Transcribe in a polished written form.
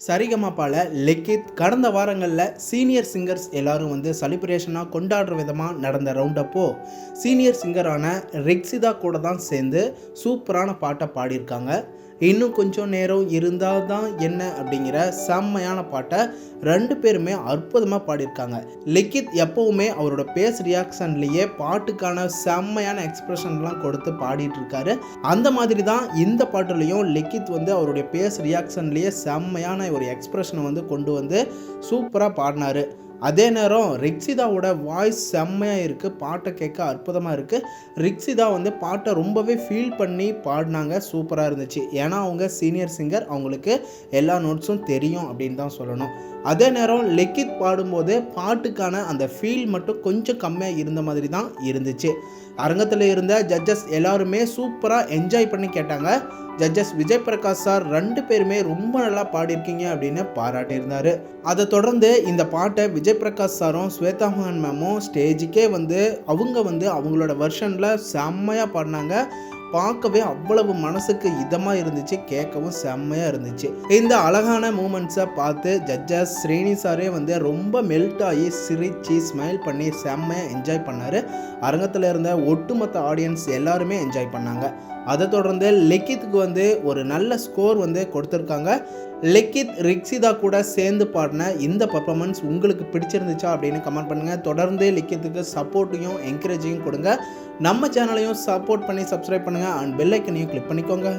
சரிகமபால லிக்கித் கடந்த வாரங்களில் senior singers எல்லாரும் வந்து செலிப்ரேஷனாக கொண்டாடுற விதமாக நடந்த ரவுண்டப்போ சீனியர் சிங்கரான ரிக்ஸிதா கூட தான் சேர்ந்து சூப்பரான பாட்டை பாடியிருக்காங்க. இன்னும் கொஞ்சம் நேரம் இருந்தால் தான் என்ன அப்படிங்கிற செம்மையான பாட்டை ரெண்டு பேருமே அற்புதமாக பாடியிருக்காங்க. லிக்கித் எப்போவுமே அவரோட பேஸ் ரியாக்ஷன்லேயே பாட்டுக்கான செம்மையான எக்ஸ்பிரஷன்லாம் கொடுத்து பாடிட்டு இருக்காரு. அந்த மாதிரி தான் இந்த பாட்டுலேயும் லிக்கித் வந்து அவருடைய பேஸ் ரியாக்ஷன்லேயே செம்மையான ஒரு எக்ஸ்பிரஷனை வந்து கொண்டு வந்து சூப்பராக பாடினார். அதே நேரம் ரிக்ஸிதாவோட வாய்ஸ் செம்மையாக இருக்குது, பாட்டை கேட்க அற்புதமாக இருக்குது. ரிக்ஸிதா வந்து பாட்டை ரொம்பவே ஃபீல் பண்ணி பாடினாங்க, சூப்பராக இருந்துச்சு. ஏன்னா அவங்க சீனியர் சிங்கர், அவங்களுக்கு எல்லா நோட்ஸும் தெரியும் அப்படின்னு தான் சொல்லணும். அதே நேரம் லிக்கித் பாடும்போது பாட்டுக்கான அந்த ஃபீல் மட்டும் கொஞ்சம் கம்மியாக இருந்த மாதிரி தான் இருந்துச்சு. அரங்கத்தில் இருந்த ஜட்ஜஸ் எல்லாருமே சூப்பராக என்ஜாய் பண்ணி கேட்டாங்க. ஜட்ஜஸ் விஜய் பிரகாஷ் சார் ரெண்டு பேருமே ரொம்ப நல்லா பாடியிருக்கீங்க அப்படின்னு பாராட்டியிருந்தார். அதை தொடர்ந்து இந்த பாட்டை விஜய் பிரகாஷ் சாரும் ஸ்வேதா மோகன் மேமும் ஸ்டேஜுக்கே வந்து அவங்களோட வெர்ஷனில் செம்மையாக பாடினாங்க. பார்க்கவே அவ்வளவு மனசுக்கு இதமாக இருந்துச்சு, கேட்கவும் செம்மையாக இருந்துச்சு. இந்த அழகான மூமெண்ட்ஸை பார்த்து ஜட்ஜஸ் ஸ்ரீனி சாரே வந்து ரொம்ப மெல்ட் ஆகி சிரிச்சு ஸ்மைல் பண்ணி செம்மையாக என்ஜாய் பண்ணார். அரங்கத்தில் இருந்த ஒட்டுமொத்த ஆடியன்ஸ் எல்லாருமே என்ஜாய் பண்ணாங்க. அதை தொடர்ந்து லிக்கித்துக்கு வந்து ஒரு நல்ல ஸ்கோர் வந்து கொடுத்துருக்காங்க. லிக்கித் ரிக்ஸிதா கூட சேர்ந்து பாடின இந்த பர்ஃபார்மன்ஸ் உங்களுக்கு பிடிச்சிருந்துச்சா அப்படின்னு கமெண்ட் பண்ணுங்கள். தொடர்ந்து லிக்கித்துக்கு சப்போர்ட்டையும் என்கரேஜையும் கொடுங்க. நம்ம சேனலையும் சப்போர்ட் பண்ணி சப்ஸ்கிரைப் பண்ணுங்கள் அண்ட் பெல் ஐக்கனையும் கிளிக் பண்ணிக்கோங்க.